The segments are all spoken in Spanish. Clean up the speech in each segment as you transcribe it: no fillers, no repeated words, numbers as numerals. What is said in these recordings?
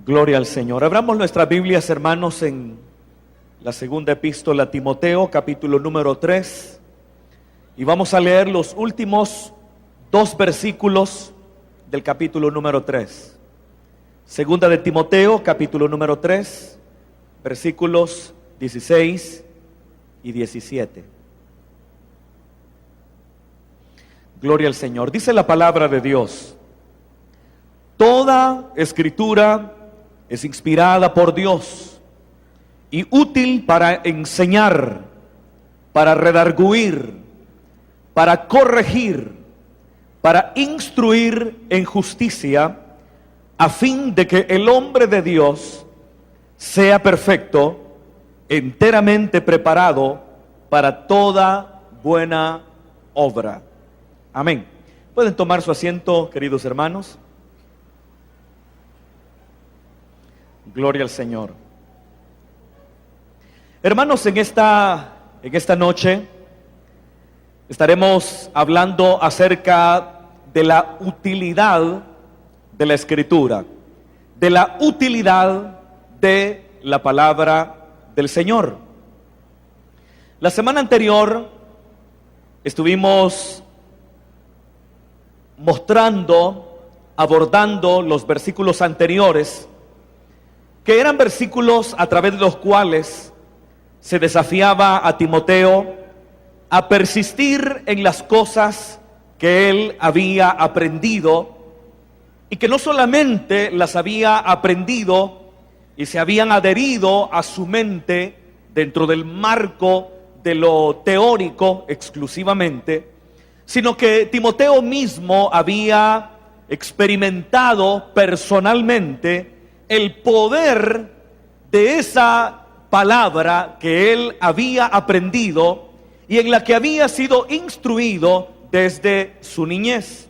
Gloria al Señor. Abramos nuestras Biblias, hermanos, en la segunda epístola a Timoteo, capítulo número 3. Y vamos a leer los últimos dos versículos del capítulo número 3. Segunda de Timoteo, capítulo número 3, versículos 16 y 17. Gloria al Señor. Dice la palabra de Dios: toda escritura es inspirada por Dios y útil para enseñar, para redarguir, para corregir, para instruir en justicia, a fin de que el hombre de Dios sea perfecto, enteramente preparado para toda buena obra. Amén. Pueden tomar su asiento, queridos hermanos. Gloria al Señor. Hermanos, en esta noche estaremos hablando acerca de la utilidad de la Escritura, de la utilidad de la palabra del Señor. La semana anterior estuvimos abordando los versículos anteriores, que eran versículos a través de los cuales se desafiaba a Timoteo a persistir en las cosas que él había aprendido, y que no solamente las había aprendido y se habían adherido a su mente dentro del marco de lo teórico exclusivamente, sino que Timoteo mismo había experimentado personalmente el poder de esa palabra que él había aprendido y en la que había sido instruido desde su niñez.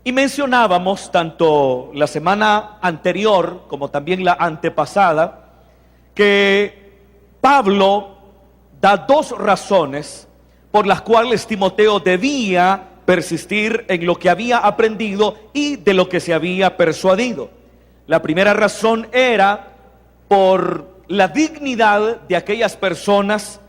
Y mencionábamos tanto la semana anterior como también la antepasada que Pablo da dos razones por las cuales Timoteo debía persistir en lo que había aprendido y de lo que se había persuadido. La primera razón era por la dignidad de aquellas personas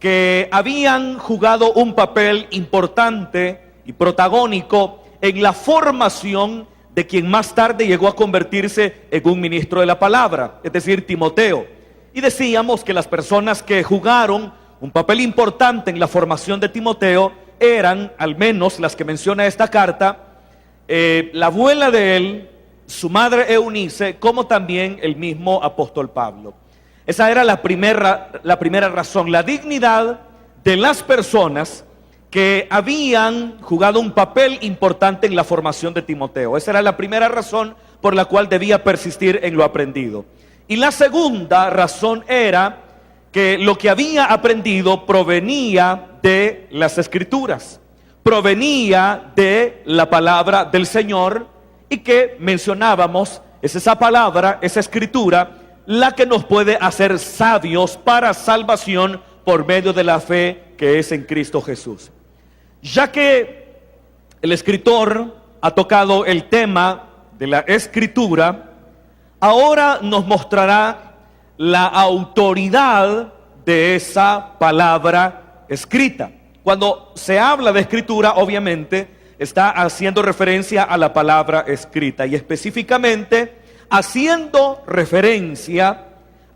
que habían jugado un papel importante y protagónico en la formación de quien más tarde llegó a convertirse en un ministro de la palabra, es decir, Timoteo. Y decíamos que las personas que jugaron un papel importante en la formación de Timoteo eran, al menos las que menciona esta carta, la abuela de él, su madre Eunice, como también el mismo apóstol Pablo. Esa era la primera razón, la dignidad de las personas que habían jugado un papel importante en la formación de Timoteo. Esa era la primera razón por la cual debía persistir en lo aprendido. Y la segunda razón era que lo que había aprendido provenía de las Escrituras, provenía de la palabra del Señor, y que mencionábamos, es esa palabra, esa Escritura, la que nos puede hacer sabios para salvación por medio de la fe que es en Cristo Jesús. Ya que el escritor ha tocado el tema de la Escritura, ahora nos mostrará la autoridad de esa palabra escrita. Cuando se habla de Escritura, obviamente está haciendo referencia a la palabra escrita, y específicamente haciendo referencia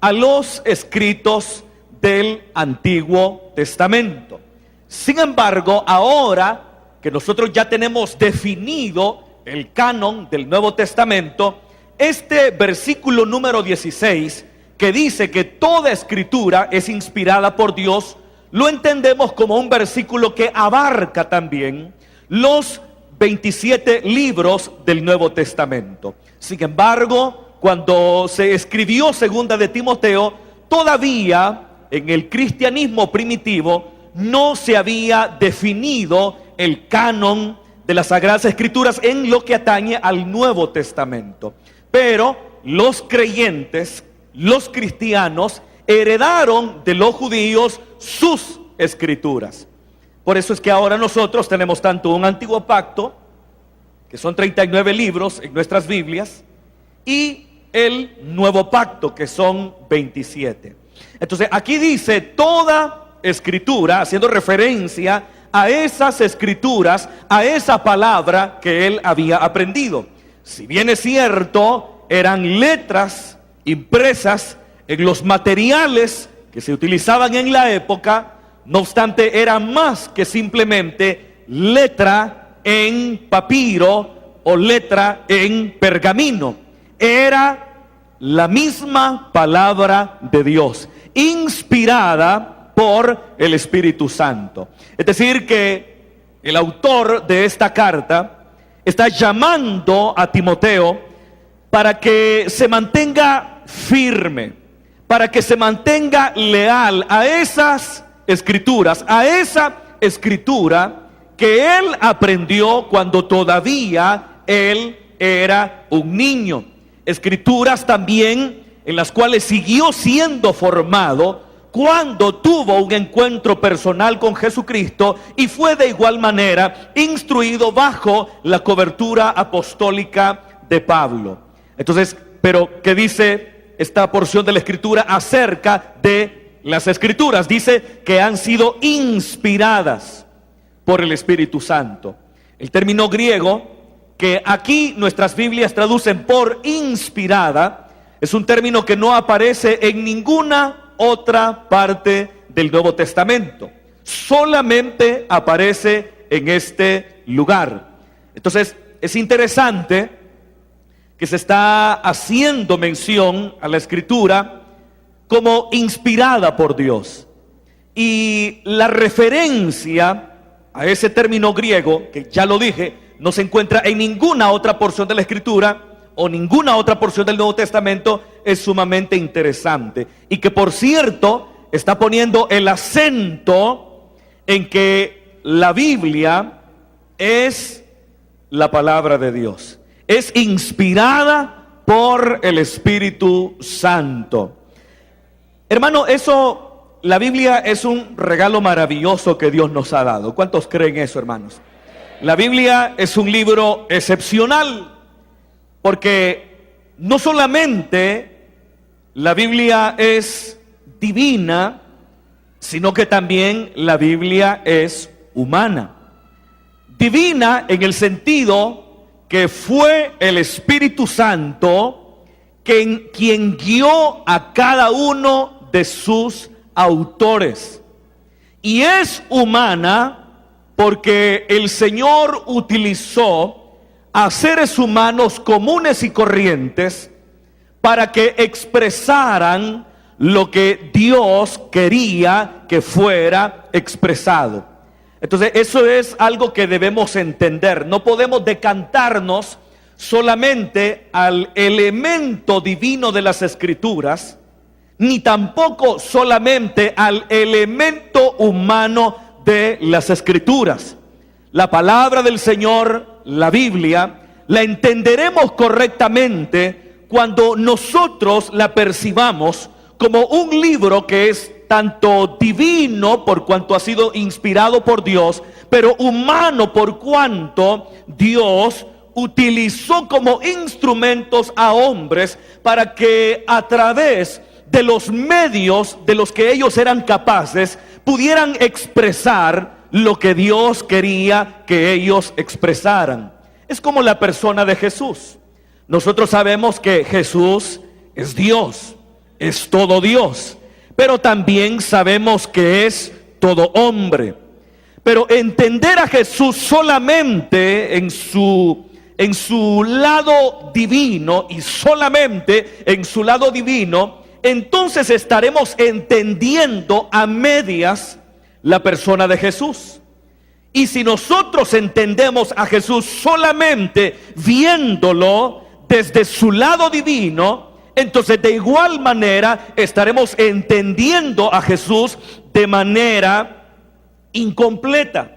a los escritos del Antiguo Testamento. Sin embargo, ahora que nosotros ya tenemos definido el canon del Nuevo Testamento, este versículo número 16, que dice que toda escritura es inspirada por Dios, lo entendemos como un versículo que abarca también los 27 libros del Nuevo Testamento. Sin embargo, cuando se escribió segunda de Timoteo, todavía en el cristianismo primitivo no se había definido el canon de las Sagradas Escrituras en lo que atañe al Nuevo Testamento. Pero los creyentes, los cristianos, heredaron de los judíos sus escrituras. Por eso es que ahora nosotros tenemos tanto un antiguo pacto, que son 39 libros en nuestras Biblias, y el nuevo pacto, que son 27. Entonces aquí dice toda escritura, haciendo referencia a esas escrituras, a esa palabra que él había aprendido. Si bien es cierto, eran letras impresas en los materiales que se utilizaban en la época, no obstante era más que simplemente letra en papiro o letra en pergamino. Era la misma palabra de Dios, inspirada por el Espíritu Santo. Es decir, que el autor de esta carta está llamando a Timoteo para que se mantenga firme, para que se mantenga leal a esas escrituras, a esa escritura que él aprendió cuando todavía él era un niño. Escrituras también en las cuales siguió siendo formado cuando tuvo un encuentro personal con Jesucristo y fue de igual manera instruido bajo la cobertura apostólica de Pablo. Entonces, pero ¿qué dice esta porción de la Escritura acerca de las Escrituras? Dice que han sido inspiradas por el Espíritu Santo. El término griego que aquí nuestras Biblias traducen por inspirada es un término que no aparece en ninguna otra parte del Nuevo Testamento. Solamente aparece en este lugar. Entonces es interesante que se está haciendo mención a la Escritura como inspirada por Dios. Y la referencia a ese término griego, que ya lo dije, no se encuentra en ninguna otra porción de la Escritura o ninguna otra porción del Nuevo Testamento, es sumamente interesante. Y que por cierto está poniendo el acento en que la Biblia es la palabra de Dios. Es inspirada por el Espíritu Santo. Hermano, eso, la Biblia es un regalo maravilloso que Dios nos ha dado. ¿Cuántos creen eso, hermanos? La Biblia es un libro excepcional, porque no solamente la Biblia es divina, sino que también la Biblia es humana. Divina en el sentido que fue el Espíritu Santo quien guió a cada uno de sus autores. Y es humana porque el Señor utilizó a seres humanos comunes y corrientes para que expresaran lo que Dios quería que fuera expresado. Entonces eso es algo que debemos entender. No podemos decantarnos solamente al elemento divino de las Escrituras, ni tampoco solamente al elemento humano de las Escrituras. La palabra del Señor, la Biblia, la entenderemos correctamente cuando nosotros la percibamos como un libro que es tanto divino por cuanto ha sido inspirado por Dios, pero humano por cuanto Dios utilizó como instrumentos a hombres para que a través de los medios de los que ellos eran capaces pudieran expresar lo que Dios quería que ellos expresaran. Es como la persona de Jesús. Nosotros sabemos que Jesús es Dios, es todo Dios, pero también sabemos que es todo hombre. Pero entender a Jesús solamente en su lado divino y solamente en su lado divino, entonces estaremos entendiendo a medias la persona de Jesús. Y si nosotros entendemos a Jesús solamente viéndolo desde su lado divino, entonces de igual manera estaremos entendiendo a Jesús de manera incompleta.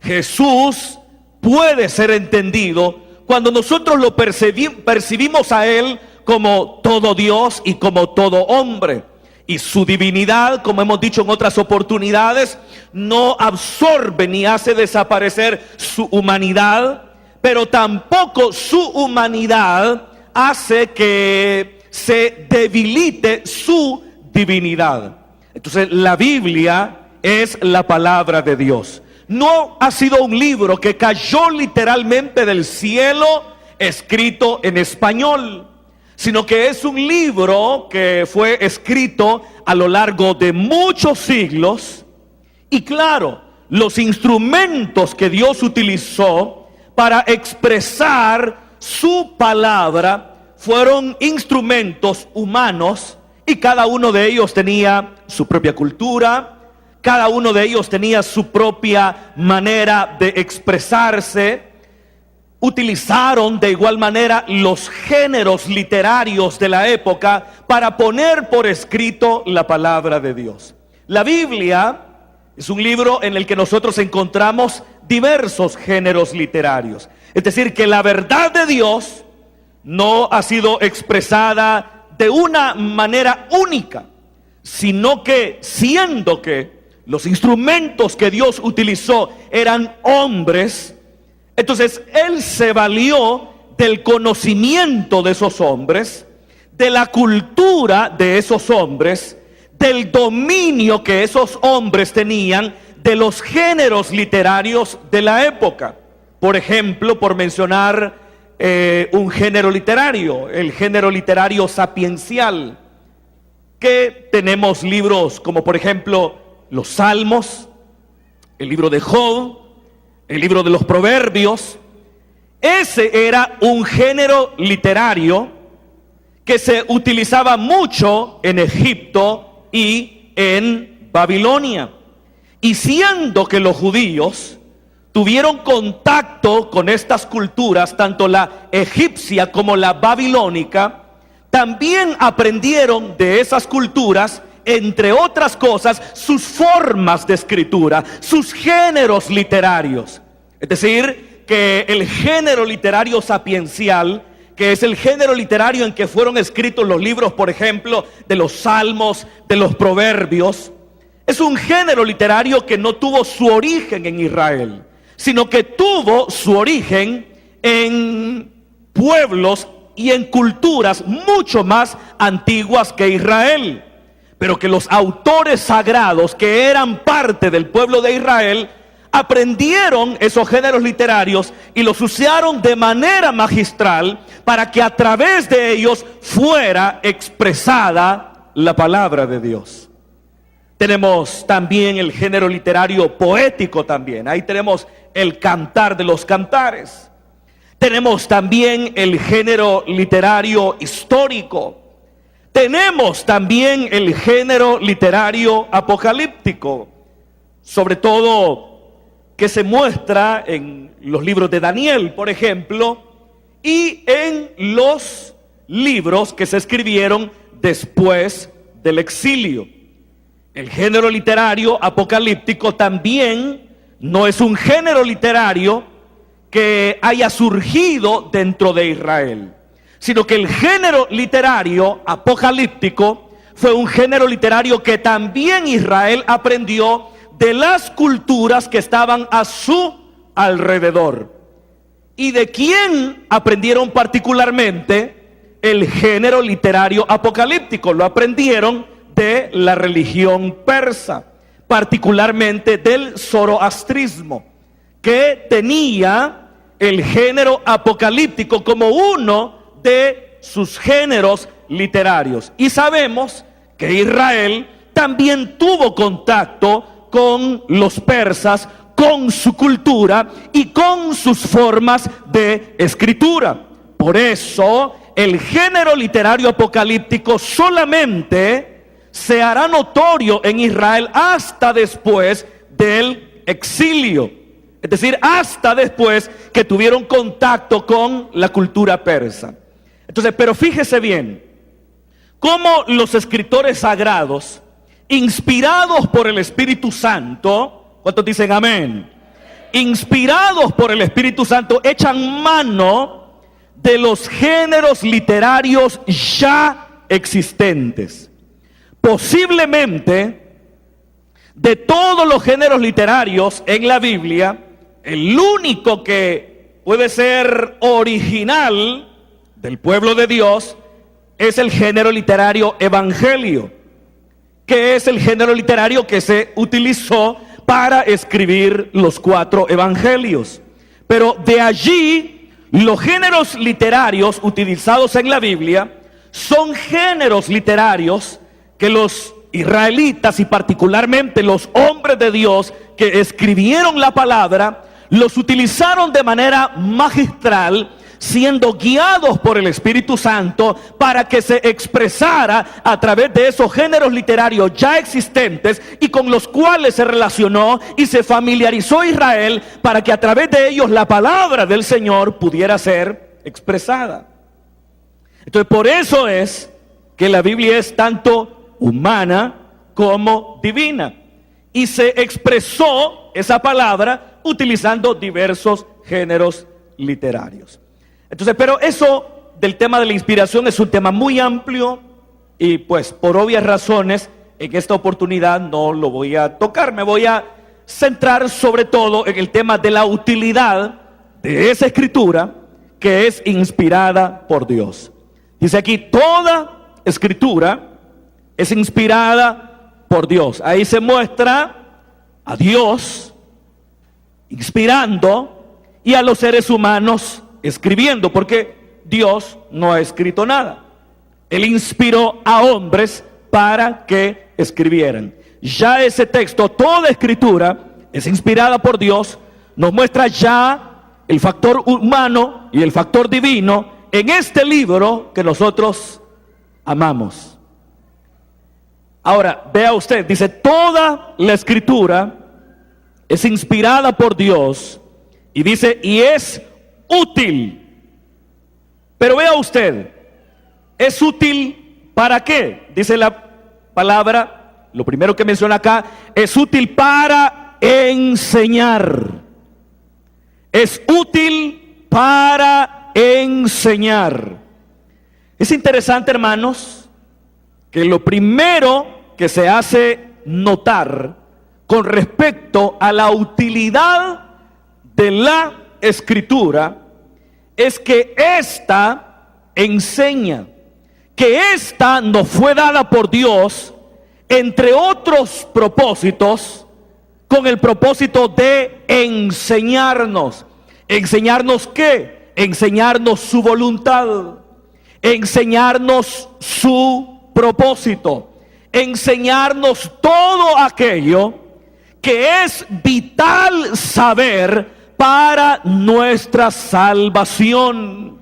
Jesús puede ser entendido cuando nosotros lo percibimos a Él como todo Dios y como todo hombre. Y su divinidad, como hemos dicho en otras oportunidades, no absorbe ni hace desaparecer su humanidad, pero tampoco su humanidad hace que se debilite su divinidad. Entonces, la Biblia es la palabra de Dios. No ha sido un libro que cayó literalmente del cielo escrito en español, sino que es un libro que fue escrito a lo largo de muchos siglos. Y claro, los instrumentos que Dios utilizó para expresar su palabra fueron instrumentos humanos, y cada uno de ellos tenía su propia cultura, cada uno de ellos tenía su propia manera de expresarse. Utilizaron de igual manera los géneros literarios de la época para poner por escrito la palabra de Dios. La Biblia es un libro en el que nosotros encontramos diversos géneros literarios. Es decir, que la verdad de Dios no ha sido expresada de una manera única, sino que, siendo que los instrumentos que Dios utilizó eran hombres, entonces Él se valió del conocimiento de esos hombres, de la cultura de esos hombres, del dominio que esos hombres tenían de los géneros literarios de la época. Por ejemplo, por mencionar un género literario, el género literario sapiencial, que tenemos libros como por ejemplo los Salmos, el libro de Job, el libro de los Proverbios. Ese era un género literario que se utilizaba mucho en Egipto y en Babilonia. Y siendo que los judíos tuvieron contacto con estas culturas, tanto la egipcia como la babilónica, también aprendieron de esas culturas, entre otras cosas, sus formas de escritura, sus géneros literarios. Es decir, que el género literario sapiencial, que es el género literario en que fueron escritos los libros, por ejemplo, de los Salmos, de los Proverbios, es un género literario que no tuvo su origen en Israel, sino que tuvo su origen en pueblos y en culturas mucho más antiguas que Israel, pero que los autores sagrados que eran parte del pueblo de Israel aprendieron esos géneros literarios y los usaron de manera magistral para que a través de ellos fuera expresada la palabra de Dios. Tenemos también el género literario poético también. Ahí tenemos el Cantar de los Cantares. Tenemos también el género literario histórico. Tenemos también el género literario apocalíptico, sobre todo que se muestra en los libros de Daniel, por ejemplo, y en los libros que se escribieron después del exilio. El género literario apocalíptico también no es un género literario que haya surgido dentro de Israel, sino que el género literario apocalíptico fue un género literario que también Israel aprendió de las culturas que estaban a su alrededor. ¿Y de quién aprendieron particularmente el género literario apocalíptico? Lo aprendieron de la religión persa, particularmente del zoroastrismo, que tenía el género apocalíptico como uno de sus géneros literarios. Y sabemos que Israel también tuvo contacto con los persas, con su cultura y con sus formas de escritura. Por eso el género literario apocalíptico solamente se hará notorio en Israel hasta después del exilio, es decir, hasta después que tuvieron contacto con la cultura persa. Entonces, pero fíjese bien cómo los escritores sagrados, inspirados por el Espíritu Santo, ¿cuántos dicen amén? Inspirados por el Espíritu Santo, echan mano de los géneros literarios ya existentes. Posiblemente, de todos los géneros literarios en la Biblia, el único que puede ser original del pueblo de Dios es el género literario evangelio, que es el género literario que se utilizó para escribir los 4 evangelios. Pero de allí, los géneros literarios utilizados en la Biblia son géneros literarios que los israelitas y particularmente los hombres de Dios que escribieron la palabra, los utilizaron de manera magistral, siendo guiados por el Espíritu Santo para que se expresara a través de esos géneros literarios ya existentes y con los cuales se relacionó y se familiarizó Israel para que a través de ellos la palabra del Señor pudiera ser expresada. Entonces, por eso es que la Biblia es tanto humana como divina. Y se expresó esa palabra utilizando diversos géneros literarios. Entonces, pero eso del tema de la inspiración es un tema muy amplio y pues por obvias razones en esta oportunidad no lo voy a tocar. Me voy a centrar sobre todo en el tema de la utilidad de esa escritura que es inspirada por Dios. Dice aquí, toda escritura es inspirada por Dios. Ahí se muestra a Dios inspirando y a los seres humanos escribiendo, porque Dios no ha escrito nada. Él inspiró a hombres para que escribieran. Ya ese texto, toda escritura es inspirada por Dios, nos muestra ya el factor humano y el factor divino en este libro que nosotros amamos. Ahora, vea usted, dice, toda la escritura es inspirada por Dios y dice, y es útil. Pero vea usted, ¿es útil para qué? Dice la palabra, lo primero que menciona acá, es útil para enseñar. Es útil para enseñar. Es interesante, hermanos, que lo primero que se hace notar con respecto a la utilidad de la escritura es que ésta enseña, que ésta nos fue dada por Dios, entre otros propósitos, con el propósito de enseñarnos. ¿Enseñarnos qué? Enseñarnos su voluntad, enseñarnos su propósito, enseñarnos todo aquello que es vital saber para nuestra salvación.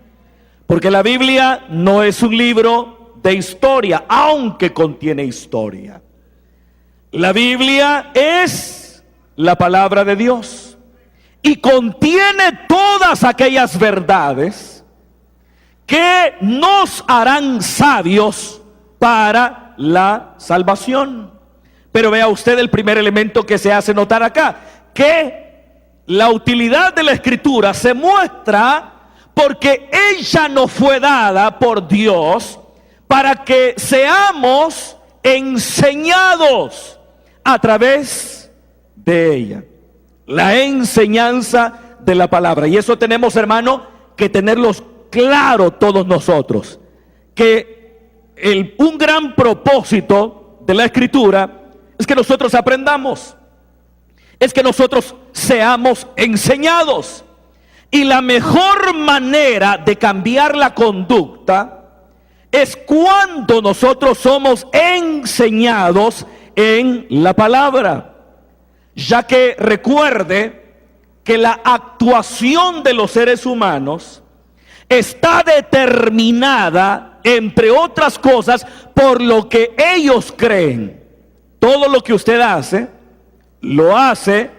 Porque la Biblia no es un libro de historia, aunque contiene historia. La Biblia es la palabra de Dios y contiene todas aquellas verdades que nos harán sabios para la salvación. Pero vea usted el primer elemento que se hace notar acá, que la utilidad de la escritura se muestra porque ella nos fue dada por Dios para que seamos enseñados a través de ella. La enseñanza de la palabra. Y eso tenemos, hermano, que tenerlos claro todos nosotros. Que un gran propósito de la escritura es que nosotros aprendamos. Es que nosotros seamos enseñados. Y la mejor manera de cambiar la conducta es cuando nosotros somos enseñados en la palabra. Ya que recuerde que la actuación de los seres humanos está determinada, entre otras cosas, por lo que ellos creen. Todo lo que usted hace, lo hace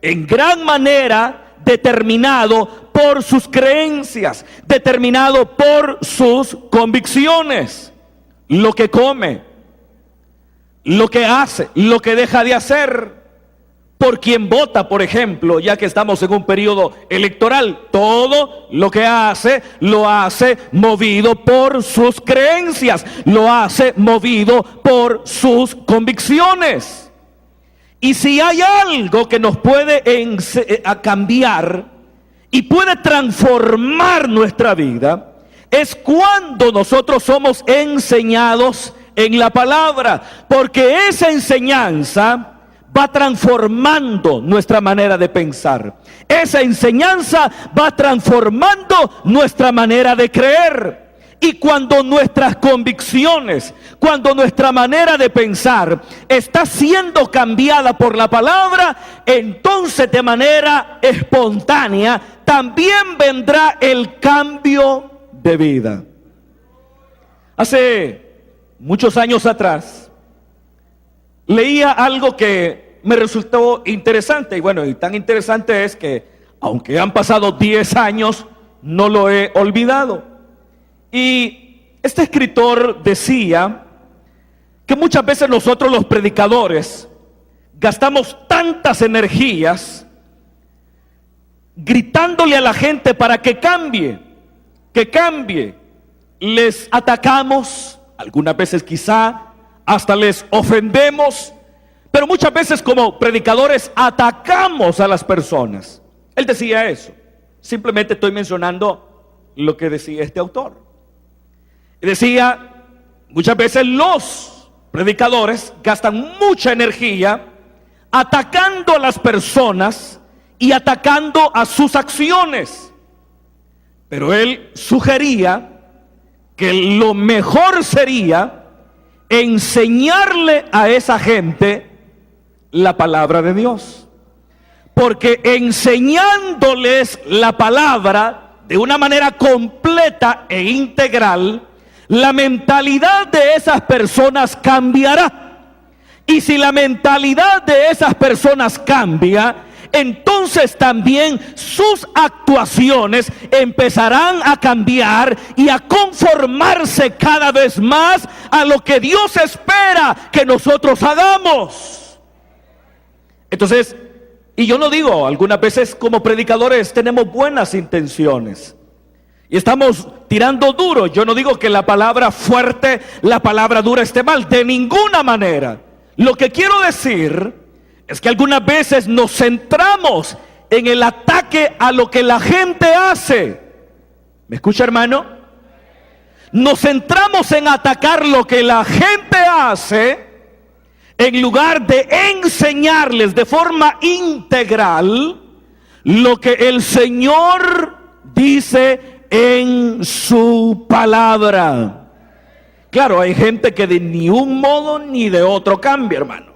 en gran manera determinado por sus creencias, determinado por sus convicciones. Lo que come, lo que hace, lo que deja de hacer. Por quien vota, por ejemplo, ya que estamos en un periodo electoral, todo lo que hace, lo hace movido por sus creencias, lo hace movido por sus convicciones. Y si hay algo que nos puede cambiar y puede transformar nuestra vida, es cuando nosotros somos enseñados en la palabra, porque esa enseñanza va transformando nuestra manera de pensar. Esa enseñanza va transformando nuestra manera de creer. Y cuando nuestras convicciones, cuando nuestra manera de pensar está siendo cambiada por la palabra, entonces de manera espontánea también vendrá el cambio de vida. Hace muchos años atrás leía algo que me resultó interesante, y bueno, y tan interesante es que aunque han pasado 10 años, no lo he olvidado. Y este escritor decía que muchas veces nosotros los predicadores gastamos tantas energías gritándole a la gente para que cambie. Les atacamos, algunas veces quizá hasta les ofendemos, pero muchas veces como predicadores atacamos a las personas. Él decía eso. Simplemente estoy mencionando lo que decía este autor. Decía, muchas veces los predicadores gastan mucha energía atacando a las personas y atacando a sus acciones. Pero él sugería que lo mejor sería enseñarle a esa gente la palabra de Dios. Porque enseñándoles la palabra de una manera completa e integral, la mentalidad de esas personas cambiará. Y si la mentalidad de esas personas cambia, entonces también sus actuaciones empezarán a cambiar y a conformarse cada vez más a lo que Dios espera que nosotros hagamos. Entonces, y yo no digo, algunas veces como predicadores tenemos buenas intenciones y estamos tirando duro. Yo no digo que la palabra fuerte, la palabra dura esté mal, de ninguna manera. Lo que quiero decir es que algunas veces nos centramos en el ataque a lo que la gente hace. ¿Me escucha, hermano? Nos centramos en atacar lo que la gente hace en lugar de enseñarles de forma integral lo que el Señor dice en su palabra. Claro, hay gente que de ni un modo ni de otro cambia, hermano.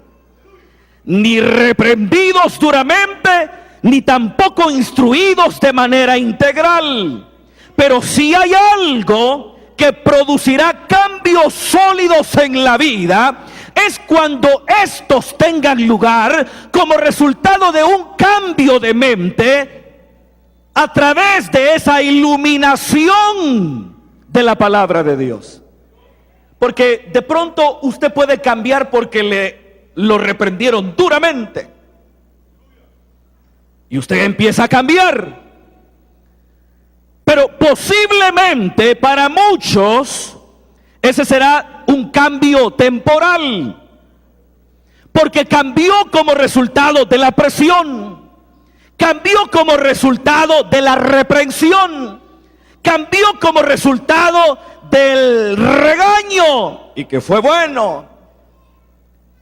Ni reprendidos duramente, ni tampoco instruidos de manera integral. Pero si hay algo que producirá cambios sólidos en la vida, es cuando estos tengan lugar como resultado de un cambio de mente a través de esa iluminación de la palabra de Dios. Porque de pronto usted puede cambiar porque lo reprendieron duramente y usted empieza a cambiar. Pero posiblemente para muchos ese será un cambio temporal, porque cambió como resultado de la presión, cambió como resultado de la reprensión, cambió como resultado del regaño, y que fue bueno,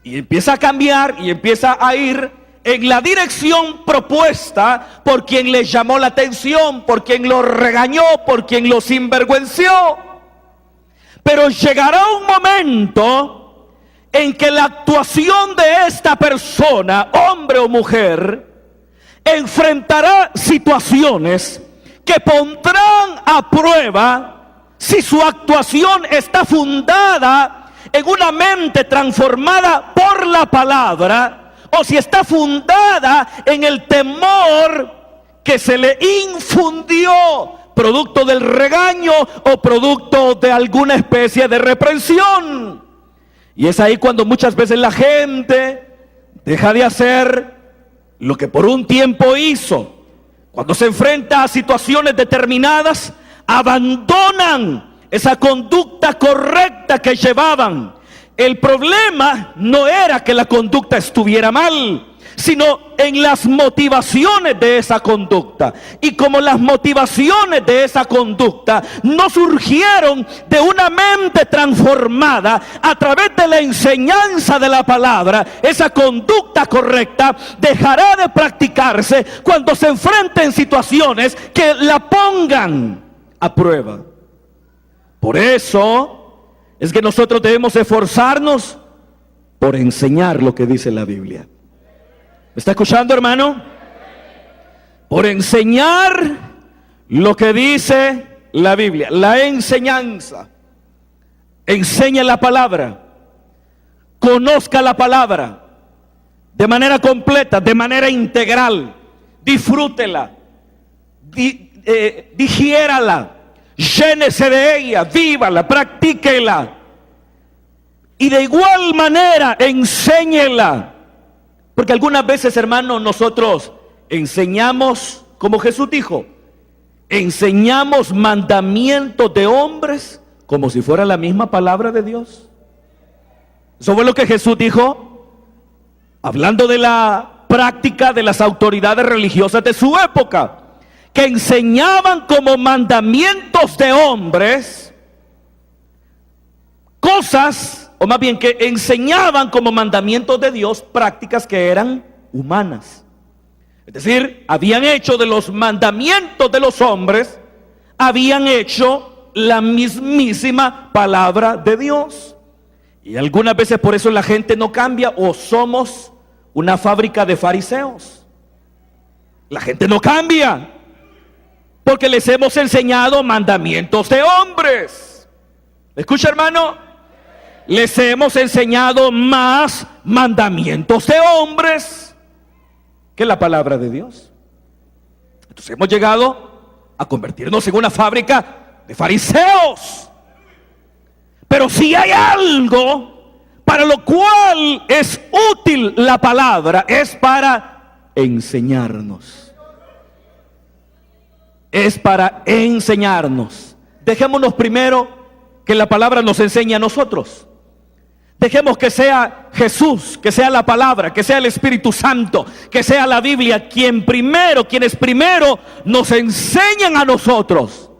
y empieza a cambiar y empieza a ir en la dirección propuesta por quien le llamó la atención, por quien lo regañó, por quien lo sinvergüenció. Pero llegará un momento en que la actuación de esta persona, hombre o mujer, enfrentará situaciones que pondrán a prueba si su actuación está fundada en una mente transformada por la palabra, o si está fundada en el temor que se le infundió producto del regaño o producto de alguna especie de reprensión. Y es ahí cuando muchas veces la gente deja de hacer lo que por un tiempo hizo. Cuando se enfrenta a situaciones determinadas, abandonan esa conducta correcta que llevaban. El problema no era que la conducta estuviera mal, sino en las motivaciones de esa conducta. Y como las motivaciones de esa conducta no surgieron de una mente transformada a través de la enseñanza de la palabra, esa conducta correcta dejará de practicarse cuando se enfrenten situaciones que la pongan a prueba. Por eso es que nosotros debemos esforzarnos por enseñar lo que dice la Biblia. ¿Me está escuchando, hermano? Por enseñar lo que dice la Biblia. La enseñanza. Enseña la palabra. Conozca la palabra de manera completa, de manera integral. Disfrútela. Digiérala. Llénese de ella. Vívala. Practíquela. Y de igual manera enséñela. Porque algunas veces, hermanos, nosotros enseñamos, como Jesús dijo, enseñamos mandamientos de hombres como si fuera la misma palabra de Dios. Eso fue lo que Jesús dijo, hablando de la práctica de las autoridades religiosas de su época, que enseñaban como mandamientos de hombres cosas, o más bien que enseñaban como mandamientos de Dios prácticas que eran humanas. Es decir, habían hecho de los mandamientos de los hombres, habían hecho la mismísima palabra de Dios. Y algunas veces por eso la gente no cambia, o somos una fábrica de fariseos. La gente no cambia porque les hemos enseñado mandamientos de hombres. ¿Escucha, hermano? Les hemos enseñado más mandamientos de hombres que la palabra de Dios. Entonces hemos llegado a convertirnos en una fábrica de fariseos. Pero si hay algo para lo cual es útil la palabra, es para enseñarnos. Es para enseñarnos. Dejémonos primero que la palabra nos enseñe a nosotros. Dejemos que sea Jesús, que sea la palabra, que sea el Espíritu Santo, que sea la Biblia quienes primero nos enseñan a nosotros,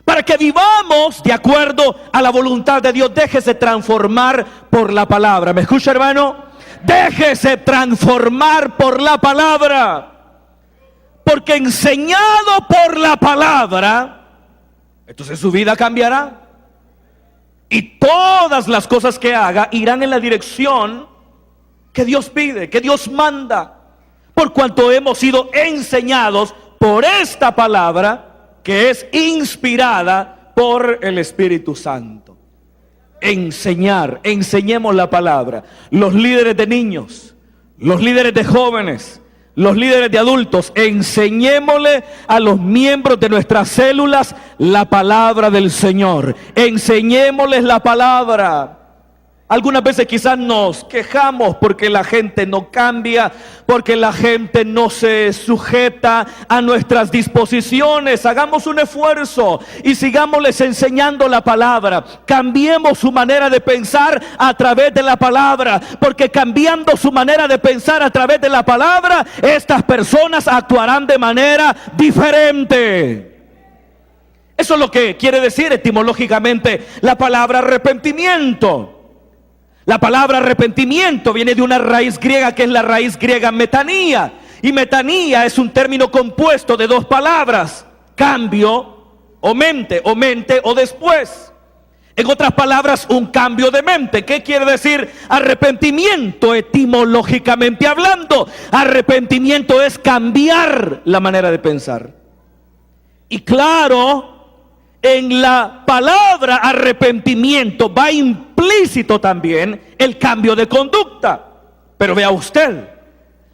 para que vivamos de acuerdo a la voluntad de Dios. Déjese transformar por la palabra. ¿Me escucha, hermano? Déjese transformar por la palabra, porque enseñado por la palabra, entonces su vida cambiará. Y todas las cosas que haga irán en la dirección que Dios pide, que Dios manda, por cuanto hemos sido enseñados por esta palabra que es inspirada por el Espíritu Santo. Enseñemos la palabra. Los líderes de niños, los líderes de jóvenes, los líderes de adultos, enseñémosle a los miembros de nuestras células la palabra del Señor. Enseñémosles la palabra. Algunas veces quizás nos quejamos porque la gente no cambia, porque la gente no se sujeta a nuestras disposiciones. Hagamos un esfuerzo y sigámosles enseñando la palabra. Cambiemos su manera de pensar a través de la palabra, porque cambiando su manera de pensar a través de la palabra, estas personas actuarán de manera diferente. Eso es lo que quiere decir etimológicamente la palabra arrepentimiento. La palabra arrepentimiento viene de una raíz griega que es la raíz griega metanía. Y metanía es un término compuesto de dos palabras: cambio o mente o después. En otras palabras, un cambio de mente. ¿Qué quiere decir arrepentimiento etimológicamente hablando? Arrepentimiento es cambiar la manera de pensar. Y claro, en la palabra arrepentimiento va implícito también el cambio de conducta. Pero vea usted,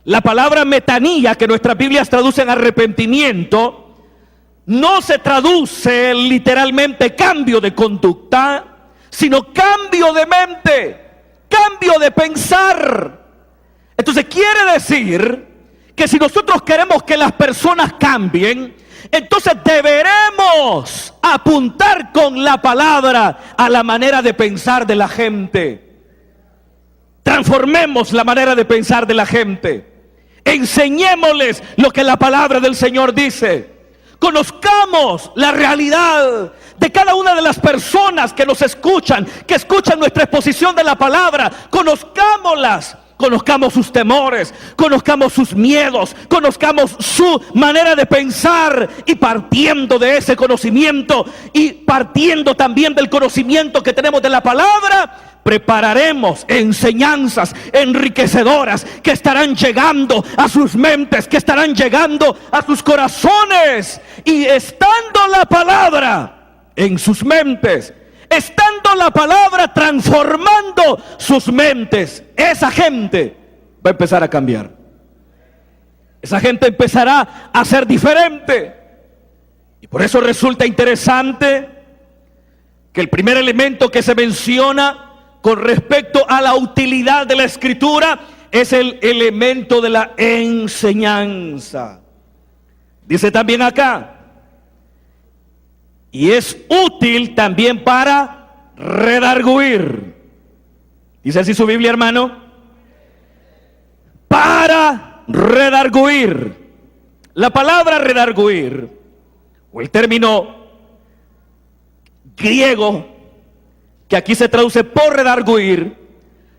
la palabra metanía, que nuestras Biblias traducen arrepentimiento, no se traduce literalmente cambio de conducta, sino cambio de mente, cambio de pensar. Entonces quiere decir que si nosotros queremos que las personas cambien, entonces deberemos apuntar con la palabra a la manera de pensar de la gente. Transformemos la manera de pensar de la gente. Enseñémosles lo que la palabra del Señor dice. Conozcamos la realidad de cada una de las personas que nos escuchan, que escuchan nuestra exposición de la palabra. Conozcámoslas. Conozcamos sus temores, conozcamos sus miedos, conozcamos su manera de pensar, y partiendo de ese conocimiento y partiendo también del conocimiento que tenemos de la palabra, prepararemos enseñanzas enriquecedoras que estarán llegando a sus mentes, que estarán llegando a sus corazones, y estando la palabra en sus mentes, estando la palabra transformando sus mentes, esa gente va a empezar a cambiar. Esa gente empezará a ser diferente. Y por eso resulta interesante que el primer elemento que se menciona con respecto a la utilidad de la Escritura es el elemento de la enseñanza. Dice también acá: y es útil también para redarguir. Dice así su Biblia, hermano. Para redarguir. La palabra redarguir, o el término griego que aquí se traduce por redarguir,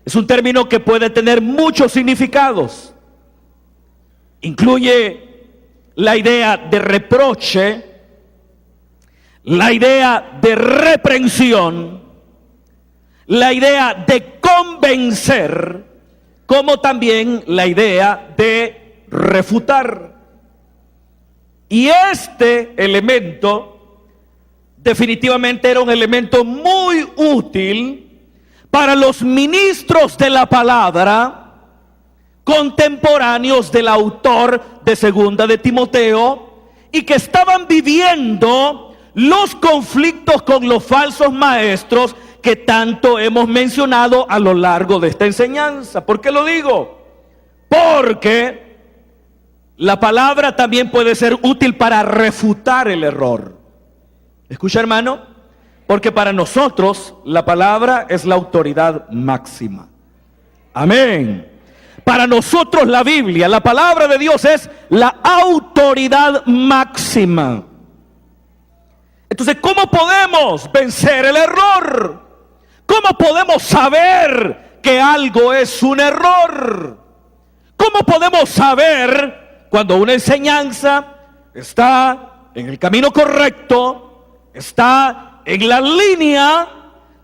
es un término que puede tener muchos significados. Incluye la idea de reproche, la idea de reprensión, la idea de convencer, como también la idea de refutar. Y este elemento definitivamente era un elemento muy útil para los ministros de la palabra contemporáneos del autor de Segunda de Timoteo, y que estaban viviendo los conflictos con los falsos maestros que tanto hemos mencionado a lo largo de esta enseñanza. ¿Por qué lo digo? Porque la palabra también puede ser útil para refutar el error. Escucha, hermano, porque para nosotros la palabra es la autoridad máxima. Amén. Para nosotros la Biblia, la palabra de Dios, es la autoridad máxima. Entonces, ¿cómo podemos vencer el error? ¿Cómo podemos saber que algo es un error? ¿Cómo podemos saber cuando una enseñanza está en el camino correcto, está en la línea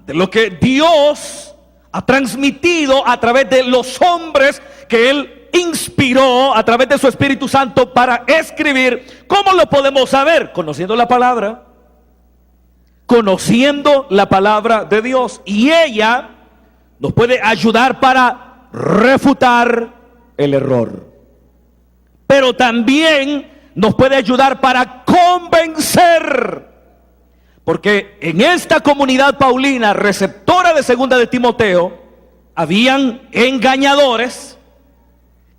de lo que Dios ha transmitido a través de los hombres que Él inspiró a través de su Espíritu Santo para escribir? ¿Cómo lo podemos saber? Conociendo la palabra. Conociendo la palabra de Dios, y ella nos puede ayudar para refutar el error, pero también nos puede ayudar para convencer, porque en esta comunidad paulina receptora de Segunda de Timoteo habían engañadores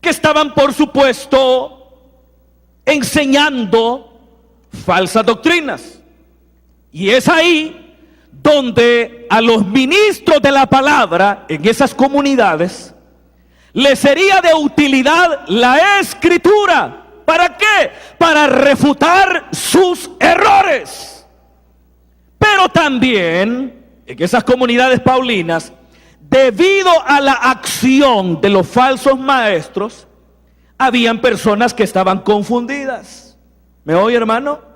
que estaban, por supuesto, enseñando falsas doctrinas. Y es ahí donde a los ministros de la palabra en esas comunidades les sería de utilidad la Escritura. ¿Para qué? Para refutar sus errores. Pero también en esas comunidades paulinas, debido a la acción de los falsos maestros, habían personas que estaban confundidas. ¿Me oye, hermano?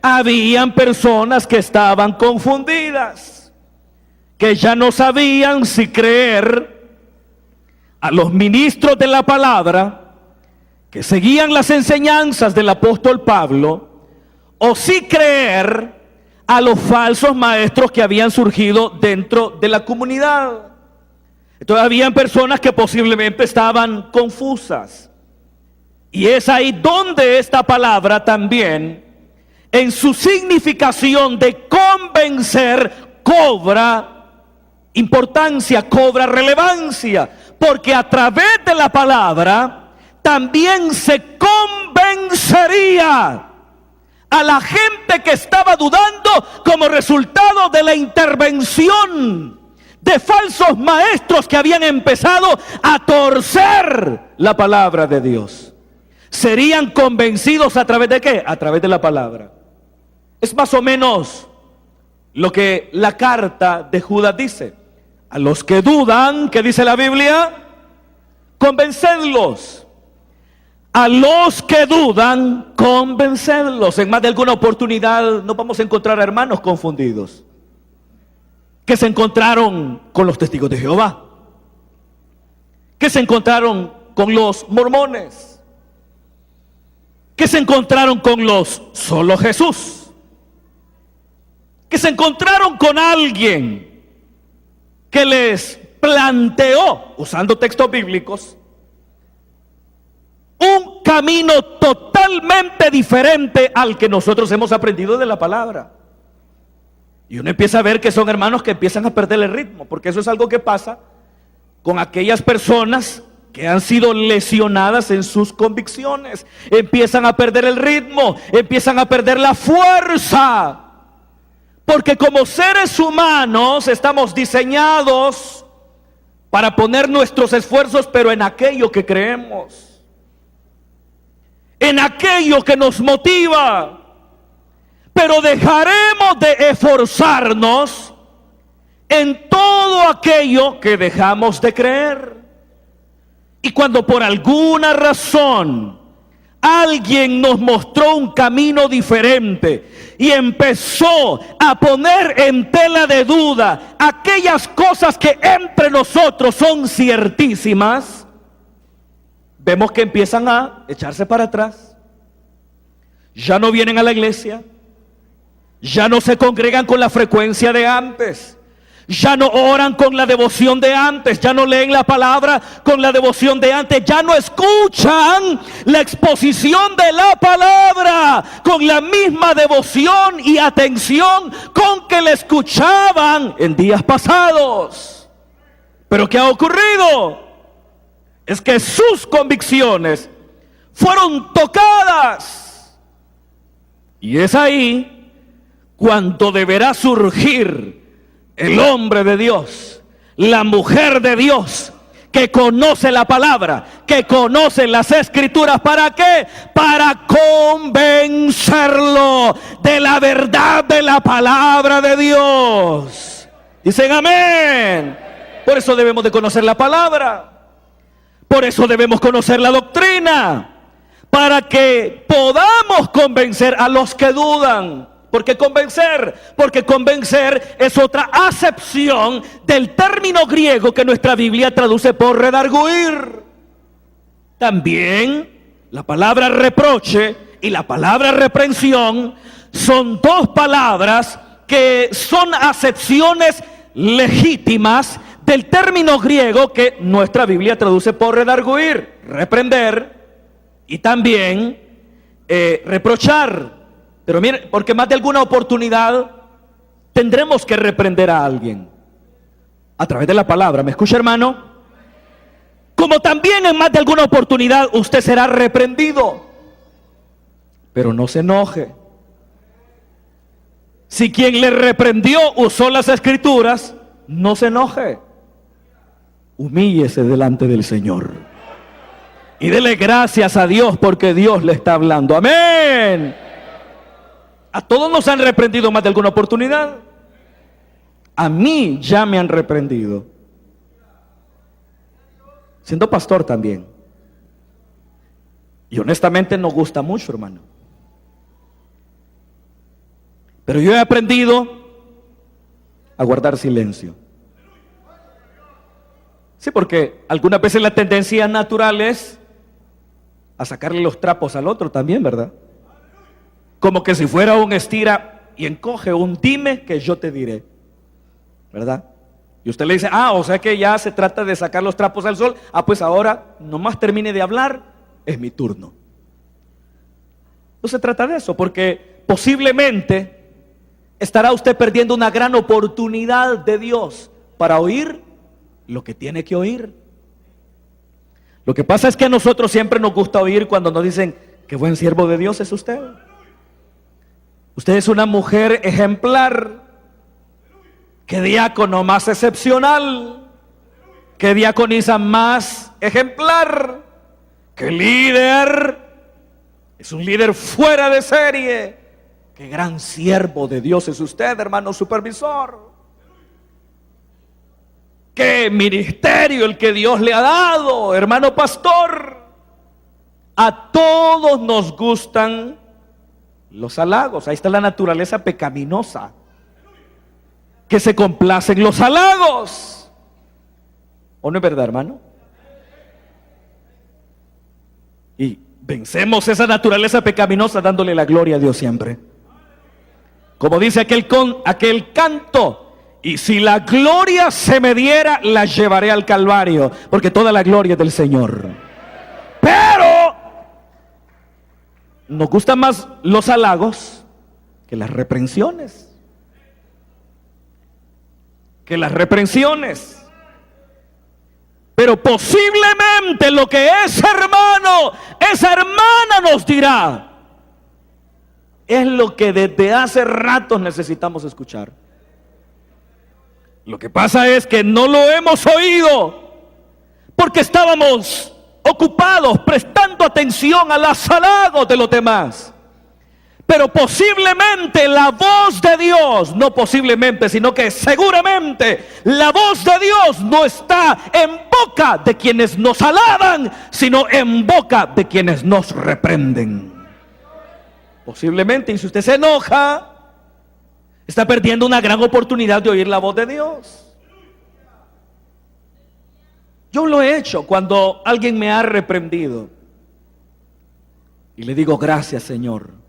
Habían personas que estaban confundidas, que ya no sabían si creer a los ministros de la palabra que seguían las enseñanzas del apóstol Pablo, o si creer a los falsos maestros que habían surgido dentro de la comunidad. Entonces habían personas que posiblemente estaban confusas, y es ahí donde esta palabra también, en su significación de convencer, cobra importancia, cobra relevancia, porque a través de la palabra también se convencería a la gente que estaba dudando como resultado de la intervención de falsos maestros que habían empezado a torcer la palabra de Dios. Serían convencidos ¿a través de qué? A través de la palabra. Es más o menos lo que la carta de Judas dice. A los que dudan, ¿qué dice la Biblia? Convencedlos. A los que dudan, convencedlos. En más de alguna oportunidad nos vamos a encontrar a hermanos confundidos, que se encontraron con los testigos de Jehová, que se encontraron con los mormones, que se encontraron con los solo Jesús, que se encontraron con alguien que les planteó, usando textos bíblicos, un camino totalmente diferente al que nosotros hemos aprendido de la palabra. Y uno empieza a ver que son hermanos que empiezan a perder el ritmo, porque eso es algo que pasa con aquellas personas que han sido lesionadas en sus convicciones. Empiezan a perder el ritmo, empiezan a perder la fuerza, porque como seres humanos estamos diseñados para poner nuestros esfuerzos, pero en aquello que creemos, en aquello que nos motiva. Pero dejaremos de esforzarnos en todo aquello que dejamos de creer. Y cuando por alguna razón alguien nos mostró un camino diferente y empezó a poner en tela de duda aquellas cosas que entre nosotros son ciertísimas, vemos que empiezan a echarse para atrás. Ya no vienen a la iglesia, ya no se congregan con la frecuencia de antes, ya no oran con la devoción de antes, ya no leen la palabra con la devoción de antes, ya no escuchan la exposición de la palabra con la misma devoción y atención con que la escuchaban en días pasados. Pero ¿qué ha ocurrido? Es que sus convicciones fueron tocadas. Y es ahí cuando deberá surgir el hombre de Dios, la mujer de Dios, que conoce la palabra, que conoce las escrituras. ¿Para qué? Para convencerlo de la verdad de la palabra de Dios. Dicen amén. Por eso debemos de conocer la palabra. Por eso debemos conocer la doctrina, para que podamos convencer a los que dudan. ¿Por qué convencer? Porque convencer es otra acepción del término griego que nuestra Biblia traduce por redarguir. También la palabra reproche y la palabra reprensión son dos palabras que son acepciones legítimas del término griego que nuestra Biblia traduce por redarguir, reprender y también reprochar. Pero miren, porque más de alguna oportunidad tendremos que reprender a alguien a través de la palabra. ¿Me escucha, hermano? Como también en más de alguna oportunidad usted será reprendido. Pero no se enoje. Si quien le reprendió usó las escrituras, no se enoje. Humíllese delante del Señor y dele gracias a Dios, porque Dios le está hablando. Amén. A todos nos han reprendido más de alguna oportunidad. A mí ya me han reprendido, siendo pastor también. Y honestamente nos gusta mucho, hermano. Pero yo he aprendido a guardar silencio. Sí, porque algunas veces la tendencia natural es a sacarle los trapos al otro también, ¿verdad? Como que si fuera un estira y encoge, un dime que yo te diré, ¿verdad? Y usted le dice, o sea que ya se trata de sacar los trapos al sol. Pues ahora, nomás termine de hablar, es mi turno. No se trata de eso, porque posiblemente estará usted perdiendo una gran oportunidad de Dios para oír lo que tiene que oír. Lo que pasa es que a nosotros siempre nos gusta oír cuando nos dicen, qué buen siervo de Dios es usted. Usted es una mujer ejemplar. qué diácono más excepcional, qué diaconisa más ejemplar, qué líder, es un líder fuera de serie, qué gran siervo de Dios es usted, hermano supervisor. Qué ministerio el que Dios le ha dado, hermano pastor. A todos nos gustan los halagos. Ahí está la naturaleza pecaminosa, que se complace en los halagos. ¿O no es verdad, hermano? Y vencemos esa naturaleza pecaminosa dándole la gloria a Dios siempre. Como dice aquel canto: y si la gloria se me diera, la llevaré al Calvario, porque toda la gloria es del Señor. Pero nos gustan más los halagos que las reprensiones. Pero posiblemente lo que ese hermano, esa hermana nos dirá, es lo que desde hace ratos necesitamos escuchar. Lo que pasa es que no lo hemos oído porque estábamos ocupados prestando atención a los halagos de los demás. Pero posiblemente la voz de Dios, no posiblemente, sino que seguramente la voz de Dios no está en boca de quienes nos alaban, sino en boca de quienes nos reprenden. Posiblemente, y si usted se enoja, está perdiendo una gran oportunidad de oír la voz de Dios. Yo lo he hecho cuando alguien me ha reprendido y le digo: gracias, Señor,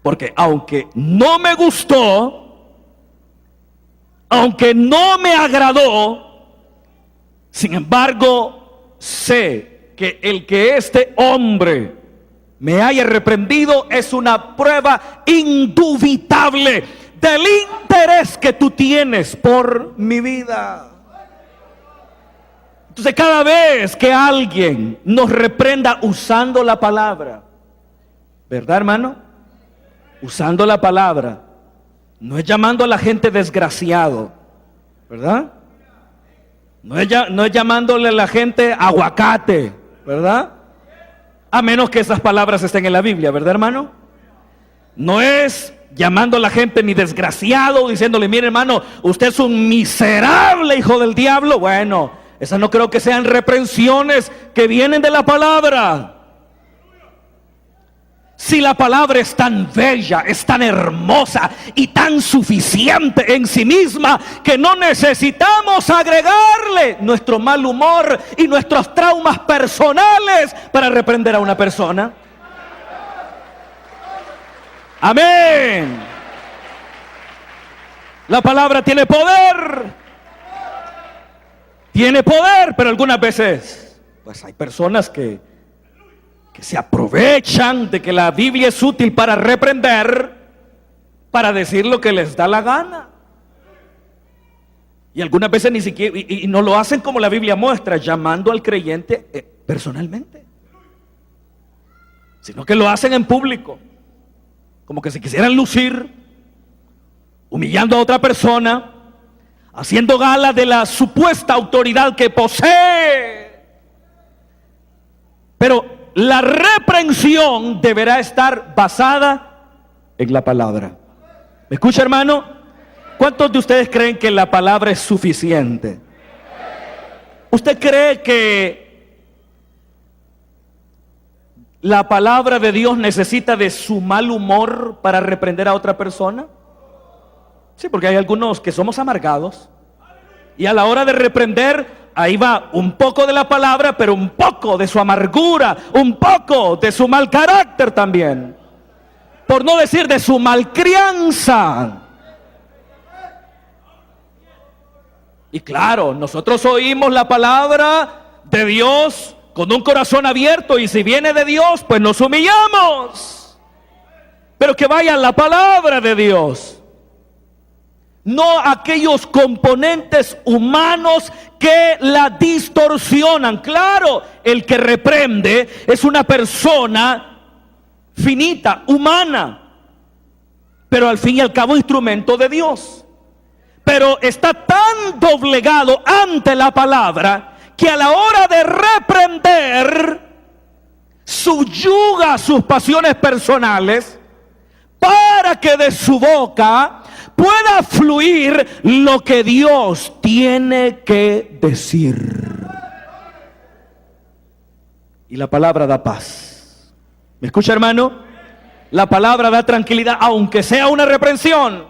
porque aunque no me gustó, aunque no me agradó, sin embargo sé que el que este hombre me haya reprendido es una prueba indubitable del interés que tú tienes por mi vida. Entonces, cada vez que alguien nos reprenda usando la palabra, ¿verdad, hermano? Usando la palabra, no es llamando a la gente desgraciado, ¿verdad? No es llamándole a la gente aguacate, ¿verdad? A menos que esas palabras estén en la Biblia, ¿verdad, hermano? No es llamando a la gente ni desgraciado, diciéndole: mire, hermano, usted es un miserable hijo del diablo. Bueno, esas no creo que sean reprensiones que vienen de la palabra. Si la palabra es tan bella, es tan hermosa y tan suficiente en sí misma, que no necesitamos agregarle nuestro mal humor y nuestros traumas personales para reprender a una persona. Amén. La palabra tiene poder. Tiene poder, pero algunas veces pues hay personas que se aprovechan de que la Biblia es útil para reprender, para decir lo que les da la gana. Y algunas veces ni siquiera, y no lo hacen como la Biblia muestra, llamando al creyente personalmente, sino que lo hacen en público, como que se quisieran lucir, humillando a otra persona, haciendo gala de la supuesta autoridad que posee. Pero la reprensión deberá estar basada en la palabra. ¿Me escucha, hermano? ¿Cuántos de ustedes creen que la palabra es suficiente? ¿Usted cree que la palabra de Dios necesita de su mal humor para reprender a otra persona? Sí, porque hay algunos que somos amargados y a la hora de reprender, ahí va un poco de la palabra, pero un poco de su amargura, un poco de su mal carácter también, por no decir de su malcrianza. Y claro, nosotros oímos la palabra de Dios con un corazón abierto, y si viene de Dios, pues nos humillamos. Pero que vaya la palabra de Dios, no aquellos componentes humanos que la distorsionan. Claro, el que reprende es una persona finita, humana, pero al fin y al cabo instrumento de Dios. pero está tan doblegado ante la palabra que a la hora de reprender subyuga sus pasiones personales para que de su boca pueda fluir lo que Dios tiene que decir. Y la palabra da paz. ¿Me escucha, hermano? La palabra da tranquilidad, aunque sea una reprensión.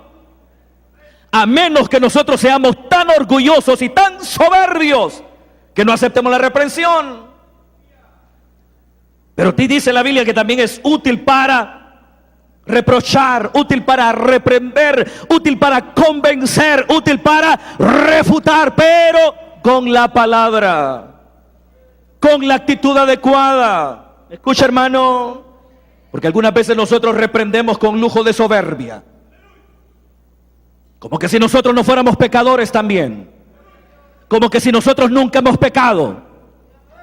A menos que nosotros seamos tan orgullosos y tan soberbios que no aceptemos la reprensión. Pero ti dice la Biblia que también es útil para reprochar, útil para reprender, útil para convencer, útil para refutar, pero con la palabra, con la actitud adecuada. Escucha, hermano, porque algunas veces nosotros reprendemos con lujo de soberbia, como que si nosotros no fuéramos pecadores también, como que si nosotros nunca hemos pecado.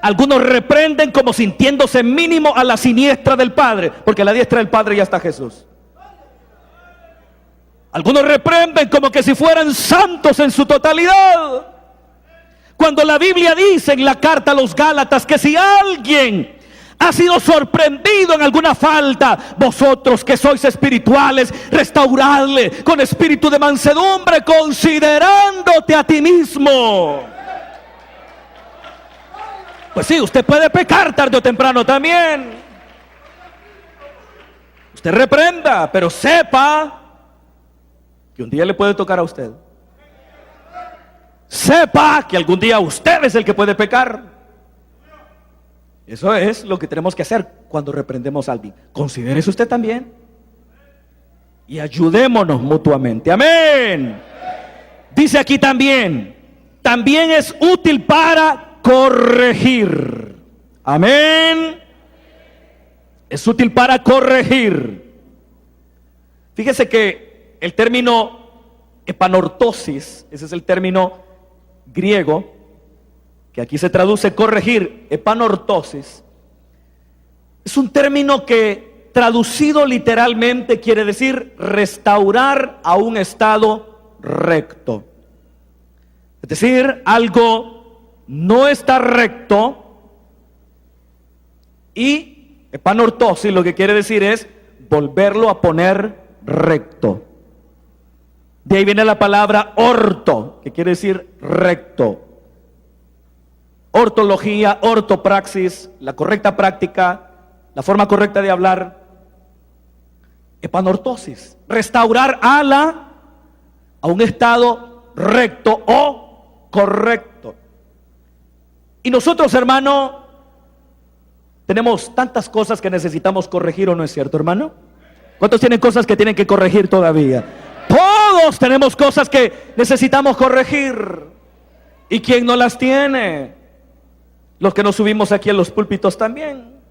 Algunos reprenden como sintiéndose mínimo a la siniestra del Padre, porque a la diestra del Padre ya está Jesús. Algunos reprenden como que si fueran santos en su totalidad, cuando la Biblia dice en la carta a los Gálatas que si alguien ha sido sorprendido en alguna falta, vosotros que sois espirituales, restauradle con espíritu de mansedumbre, considerándote a ti mismo. Pues sí, usted puede pecar tarde o temprano también. Usted reprenda, pero sepa que un día le puede tocar a usted. Sepa que algún día usted es el que puede pecar. Eso es lo que tenemos que hacer cuando reprendemos a alguien. Considérese usted también y ayudémonos mutuamente. Amén. Dice aquí también es útil para corregir. Amén. Es útil para corregir. Fíjese que el término epanortosis, ese es el término griego que aquí se traduce corregir, epanortosis, es un término que traducido literalmente quiere decir restaurar a un estado recto. Es decir, algo no está recto, y epanortosis lo que quiere decir es volverlo a poner recto. De ahí viene la palabra orto, que quiere decir recto. Ortología, ortopraxis, la correcta práctica, la forma correcta de hablar. Epanortosis, restaurar a un estado recto o correcto. Y nosotros, hermano, tenemos tantas cosas que necesitamos corregir, ¿o no es cierto, hermano? ¿Cuántos tienen cosas que tienen que corregir todavía? Todos tenemos cosas que necesitamos corregir. ¿Y quién no las tiene? Los que nos subimos aquí en los púlpitos también.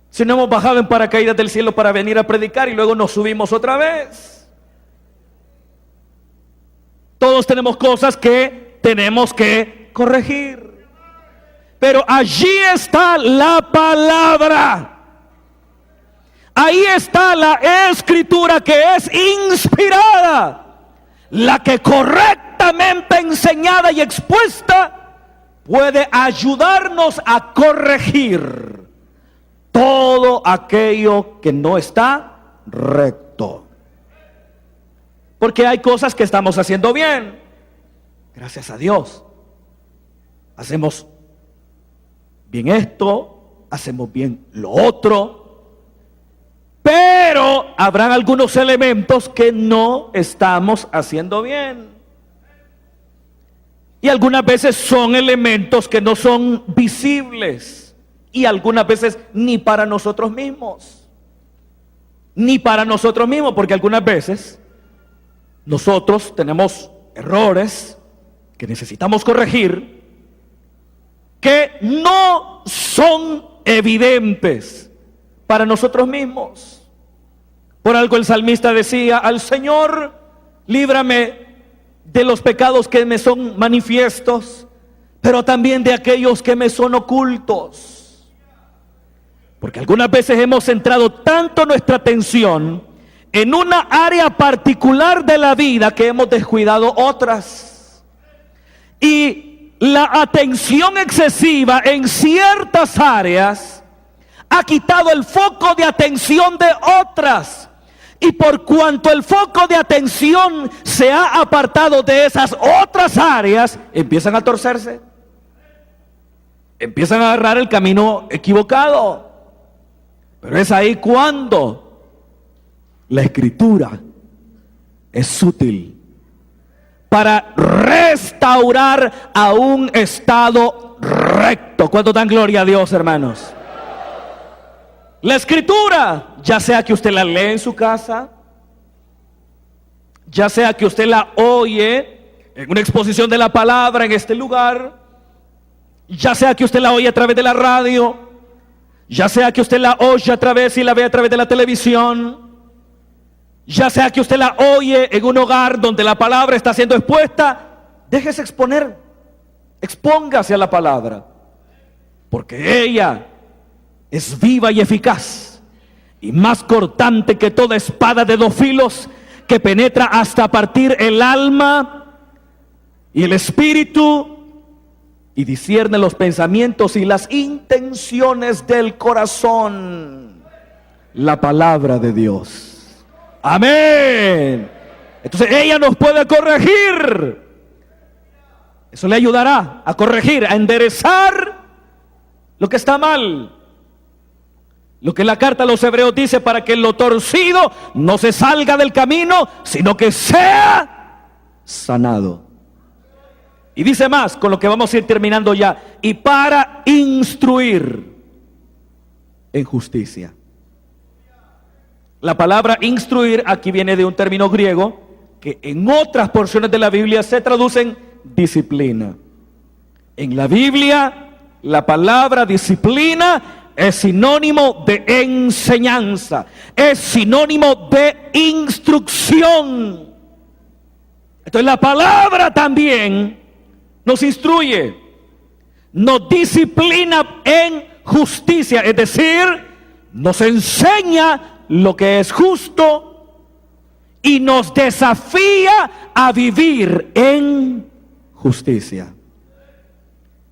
Si no hemos bajado en paracaídas del cielo para venir a predicar y luego nos subimos otra vez. Todos tenemos cosas que tenemos que corregir. Pero allí está la palabra. Ahí está la escritura que es inspirada, la que correctamente enseñada y expuesta puede ayudarnos a corregir todo aquello que no está recto. Porque hay cosas que estamos haciendo bien, gracias a Dios. Hacemos bien esto, hacemos bien lo otro. Pero habrán algunos elementos que no estamos haciendo bien. Y algunas veces son elementos que no son visibles. Y algunas veces ni para nosotros mismos. Ni para nosotros mismos, porque algunas veces nosotros tenemos errores que necesitamos corregir, que no son evidentes para nosotros mismos. Por algo el salmista decía: al Señor líbrame de los pecados que me son manifiestos, pero también de aquellos que me son ocultos. Porque algunas veces hemos centrado tanto nuestra atención en una área particular de la vida que hemos descuidado otras. Y la atención excesiva en ciertas áreas ha quitado el foco de atención de otras. Y por cuanto el foco de atención se ha apartado de esas otras áreas, empiezan a torcerse. Empiezan a agarrar el camino equivocado. Pero es ahí cuando la Escritura es útil para restaurar a un estado recto. ¿Cuánto dan gloria a Dios, hermanos? La Escritura, ya sea que usted la lee en su casa, ya sea que usted la oye en una exposición de la palabra en este lugar, ya sea que usted la oye a través de la radio, ya sea que usted la oye a través y la ve a través de la televisión, ya sea que usted la oye en un hogar donde la palabra está siendo expuesta, déjese exponer, expóngase a la palabra, porque ella es viva y eficaz, y más cortante que toda espada de dos filos, que penetra hasta partir el alma y el espíritu, y discierne los pensamientos y las intenciones del corazón. La palabra de Dios. Amén. Entonces ella nos puede corregir. Eso le ayudará a corregir, a enderezar lo que está mal. Lo que la carta a los hebreos dice, para que lo torcido no se salga del camino, sino que sea sanado. Y dice más, con lo que vamos a ir terminando ya, y para instruir en justicia. La palabra instruir aquí viene de un término griego que en otras porciones de la Biblia se traducen disciplina. En la Biblia la palabra disciplina es sinónimo de enseñanza, es sinónimo de instrucción. Entonces la palabra también nos instruye, nos disciplina en justicia, es decir, nos enseña lo que es justo y nos desafía a vivir en justicia.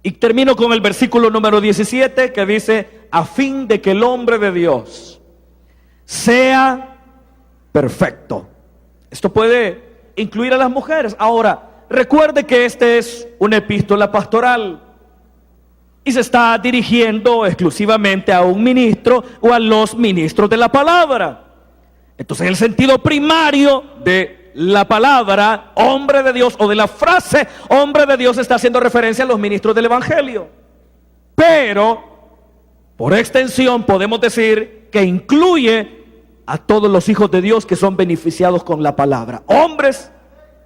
Y termino con el versículo número 17 que dice: a fin de que el hombre de Dios sea perfecto. Esto puede incluir a las mujeres. Ahora, recuerde que este es una epístola pastoral y se está dirigiendo exclusivamente a un ministro o a los ministros de la palabra. Entonces el sentido primario de la palabra hombre de Dios, o de la frase hombre de Dios, está haciendo referencia a los ministros del evangelio. Pero por extensión podemos decir que incluye a todos los hijos de Dios que son beneficiados con la palabra, hombres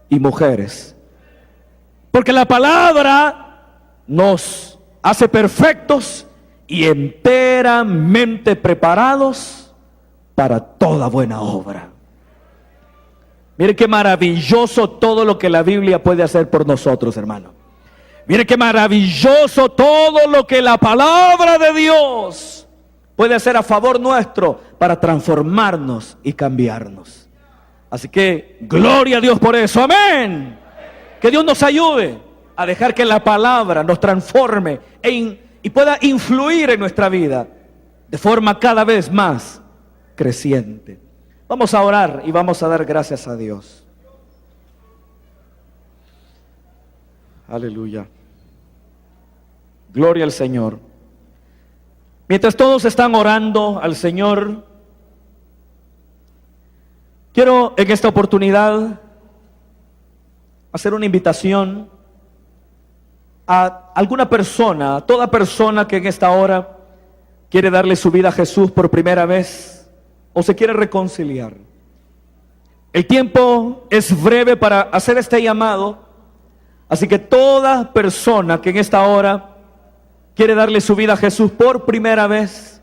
y mujeres. Porque la palabra nos hace perfectos y enteramente preparados para toda buena obra. Mire qué maravilloso todo lo que la Biblia puede hacer por nosotros, hermano. Mire qué maravilloso todo lo que la palabra de Dios puede hacer a favor nuestro para transformarnos y cambiarnos. Así que gloria a Dios por eso, amén. Que Dios nos ayude a dejar que la palabra nos transforme y pueda influir en nuestra vida de forma cada vez más creciente. Vamos a orar y vamos a dar gracias a Dios. Aleluya. Gloria al Señor. Mientras todos están orando al Señor, quiero en esta oportunidad hacer una invitación a alguna persona, a toda persona que en esta hora quiere darle su vida a Jesús por primera vez o se quiere reconciliar. El tiempo es breve para hacer este llamado, así que toda persona que en esta hora quiere darle su vida a Jesús por primera vez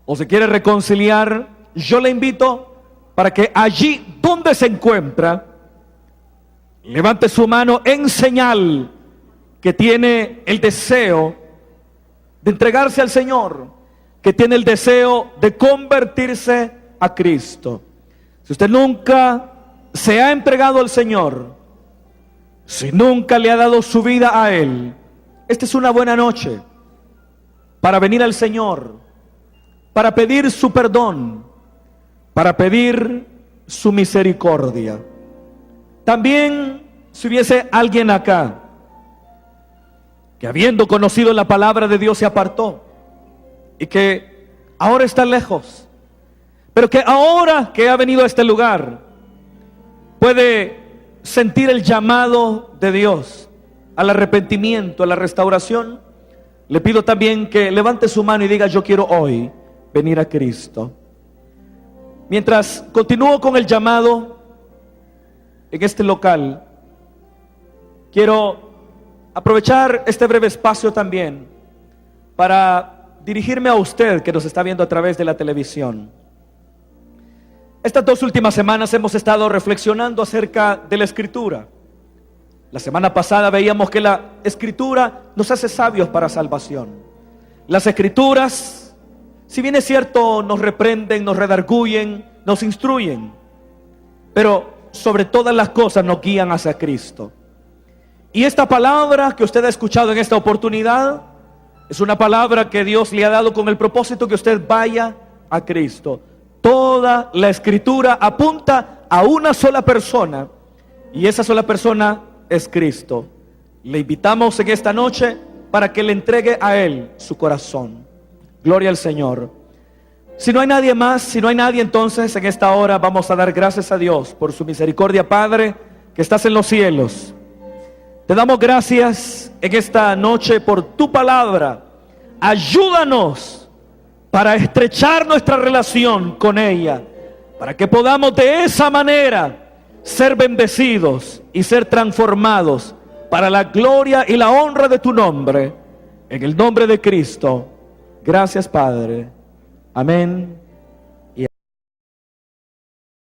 o se quiere reconciliar, yo le invito para que allí donde se encuentra levante su mano en señal que tiene el deseo de entregarse al Señor, que tiene el deseo de convertirse a Cristo. Si usted nunca se ha entregado al Señor, si nunca le ha dado su vida a Él, esta es una buena noche para venir al Señor, para pedir su perdón, para pedir su misericordia. También, si hubiese alguien acá que habiendo conocido la palabra de Dios se apartó y que ahora está lejos, pero que ahora que ha venido a este lugar puede sentir el llamado de Dios al arrepentimiento, a la restauración, le pido también que levante su mano y diga: yo quiero hoy venir a Cristo. Mientras continúo con el llamado en este local, quiero aprovechar este breve espacio también para dirigirme a usted que nos está viendo a través de la televisión. Estas 2 últimas semanas hemos estado reflexionando acerca de la Escritura. La semana pasada veíamos que la Escritura nos hace sabios para salvación. Las Escrituras, si bien es cierto, nos reprenden, nos redarguyen, nos instruyen, pero sobre todas las cosas nos guían hacia Cristo. Y esta palabra que usted ha escuchado en esta oportunidad es una palabra que Dios le ha dado con el propósito que usted vaya a Cristo. Toda la Escritura apunta a una sola persona, y esa sola persona es Cristo. Le invitamos en esta noche para que le entregue a Él su corazón. Gloria al Señor. Si no hay nadie más, si no hay nadie, entonces en esta hora vamos a dar gracias a Dios por su misericordia. Padre, que estás en los cielos, te damos gracias en esta noche por tu palabra. Ayúdanos para estrechar nuestra relación con ella, para que podamos de esa manera ser bendecidos y ser transformados para la gloria y la honra de tu nombre, en el nombre de Cristo. Gracias, Padre. Amén.